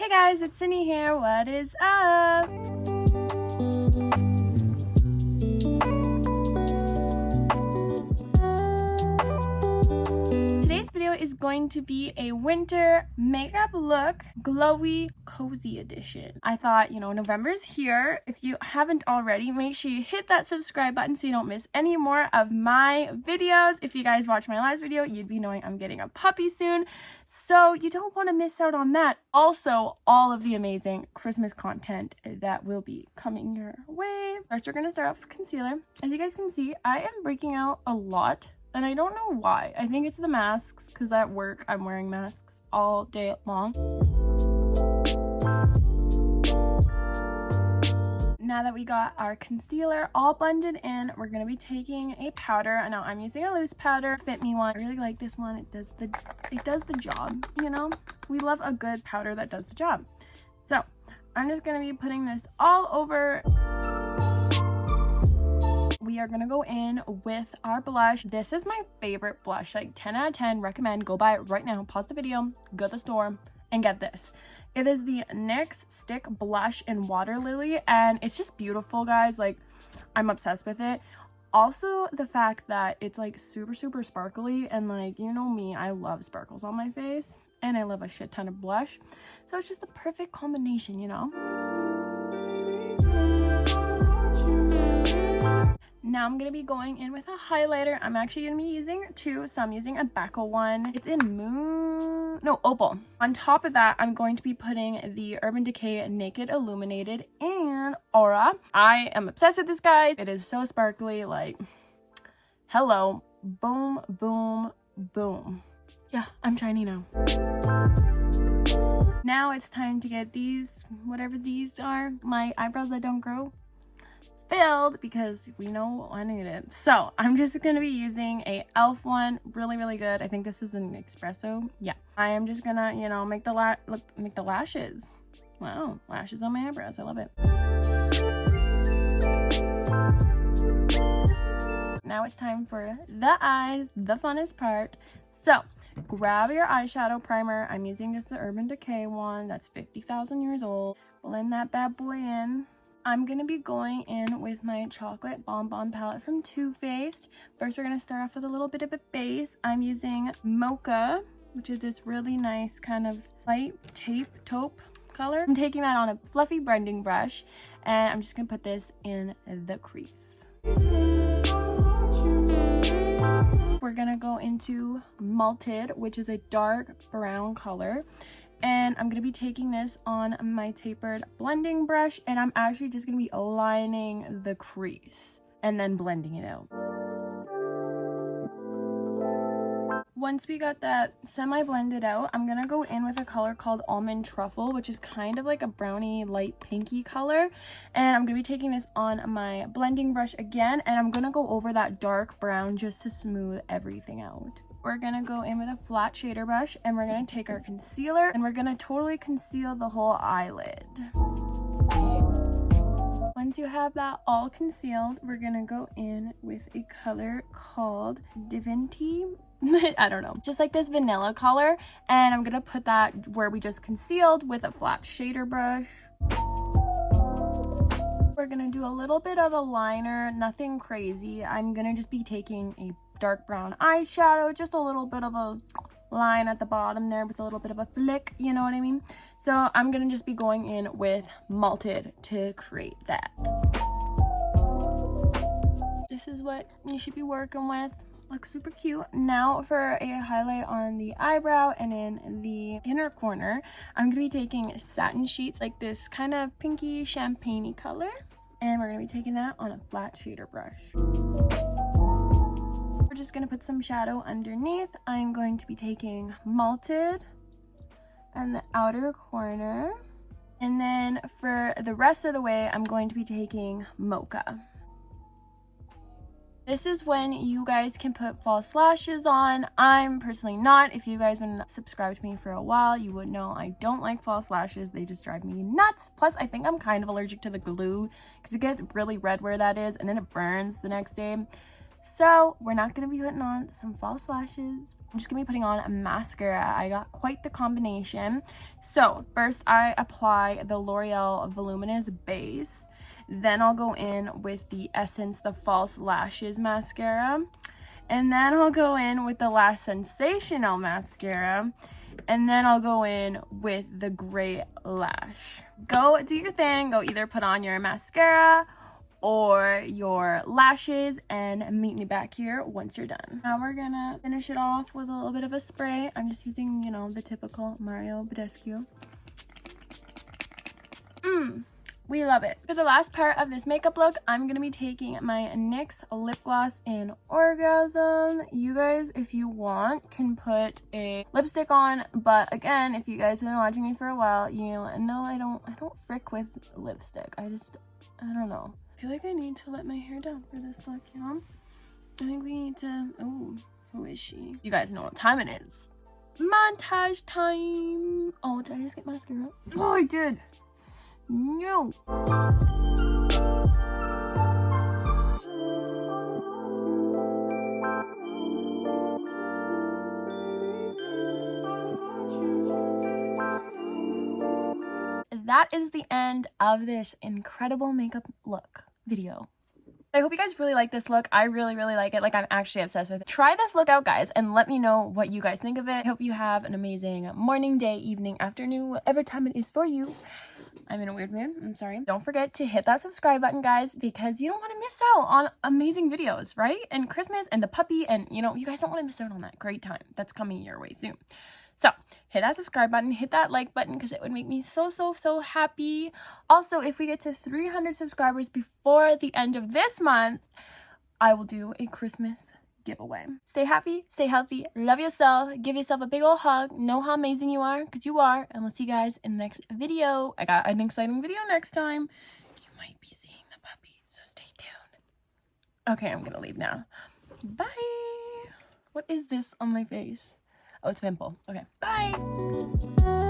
Hey guys, it's Cindy here. What is up? Today's video is going to be a winter makeup look, glowy, cozy edition. I thought, November's here. If you haven't already, make sure you hit that subscribe button so you don't miss any more of my videos. If you guys watched my last video, you'd be knowing I'm getting a puppy soon, so you don't want to miss out on that. Also, all of the amazing Christmas content that will be coming your way. First, we're going to start off with concealer. As you guys can see, I am breaking out a lot. And I don't know why. I think it's the masks, because at work I'm wearing masks all day long. Now that we got our concealer all blended in, we're going to be taking a powder. And now I'm using a loose powder, Fit Me one. I really like this one. It does the job, We love a good powder that does the job. So I'm just going to be putting this all over. We are gonna go in with our blush. This is my favorite blush, like 10 out of 10, recommend. Go buy it right now, pause the video, go to the store and get this. It is the NYX Stick Blush in Water Lily, and it's just beautiful, guys. Like, I'm obsessed with it. Also, the fact that it's like super sparkly, and like, you know me, I love sparkles on my face and I love a shit ton of blush, so it's just the perfect combination, Now I'm going to be going in with a highlighter. I'm actually going to be using two, so I'm using a Becca one. It's in Opal. On top of that, I'm going to be putting the Urban Decay Naked Illuminated in Aura. I am obsessed with this, guys. It is so sparkly, like, hello, boom, boom, boom. Yeah, I'm shiny now. Now it's time to get these, whatever these are, my eyebrows that don't grow, filled, because we know I need it. So I'm just gonna be using a elf one, really good. I think this is an espresso. Yeah, I am just gonna make the lashes. Wow, lashes on my eyebrows. I love it. Now it's time for the eyes, the funnest part. So grab your eyeshadow primer. I'm using just the Urban Decay one that's 50,000 years old. Blend that bad boy in. I'm going to be going in with my Chocolate Bonbon palette from Too Faced. First, we're going to start off with a little bit of a base. I'm using Mocha, which is this really nice kind of light taupe color. I'm taking that on a fluffy blending brush, and I'm just going to put this in the crease. We're going to go into Malted, which is a dark brown color. And I'm going to be taking this on my tapered blending brush, and I'm actually just going to be lining the crease and then blending it out. Once we got that semi-blended out, I'm going to go in with a color called Almond Truffle, which is kind of like a browny, light pinky color. And I'm going to be taking this on my blending brush again, and I'm going to go over that dark brown just to smooth everything out. We're going to go in with a flat shader brush, and we're going to take our concealer, and we're going to totally conceal the whole eyelid. Once you have that all concealed, we're going to go in with a color called Divinity. I don't know. Just like this vanilla color. And I'm going to put that where we just concealed with a flat shader brush. We're going to do a little bit of a liner, nothing crazy. I'm going to just be taking a dark brown eyeshadow, just a little bit of a line at the bottom there with a little bit of a flick, you know what I mean? So I'm gonna just be going in with Malted to create that. This is what you should be working with. Looks super cute. Now for a highlight on the eyebrow and in the inner corner, I'm gonna be taking satin sheets, like this kind of pinky champagne-y color, and we're gonna be taking that on a flat shader brush. We're just going to put some shadow underneath. I'm going to be taking Malted and the outer corner. And then for the rest of the way, I'm going to be taking Mocha. This is when you guys can put false lashes on. I'm personally not. If you guys been subscribed to me for a while, you would know I don't like false lashes. They just drive me nuts. Plus, I think I'm kind of allergic to the glue because it gets really red where that is, and then it burns the next day. So we're not going to be putting on some false lashes. I'm just going to be putting on a mascara. I got quite the combination. So first I apply the L'Oreal Voluminous Base. Then I'll go in with the Essence The False Lashes Mascara. And then I'll go in with the Lash Sensational Mascara. And then I'll go in with the Great Lash. Go do your thing. Go either put on your mascara or your lashes and meet me back here once you're done. Now we're gonna finish it off with a little bit of a spray. I'm just using, you know, the typical Mario Badescu. We love it. For the last part of this makeup look, I'm gonna be taking my NYX lip gloss in Orgasm. You guys, if you want, can put a lipstick on, but again, if you guys have been watching me for a while, you know I don't frick with lipstick. I don't know. I feel like I need to let my hair down for this look, you know? I think we need to, ooh, who is she? You guys know what time it is. Montage time. Oh, did I just get mascara? Oh, I did. No. That is the end of this incredible makeup look video. I hope you guys really like this look. I really like it. Like, I'm actually obsessed with it. Try this look out, guys, and let me know what you guys think of it. I hope you have an amazing morning, day, evening, afternoon, whatever time it is for you. I'm in a weird mood. I'm sorry. Don't forget to hit that subscribe button, guys, because you don't want to miss out on amazing videos, right? And Christmas and the puppy, and you know, you guys don't want to miss out on that great time that's coming your way soon. So hit that subscribe button, hit that like button, because it would make me so happy. Also, if we get to 300 subscribers before the end of this month, I will do a Christmas giveaway. Stay happy, stay healthy, love yourself, give yourself a big old hug, know how amazing you are, because you are, and we'll see you guys in the next video. I got an exciting video next time. You might be seeing the puppy, so stay tuned. Okay, I'm gonna leave now. Bye. What is this on my face? Oh, it's a pimple. Okay, bye.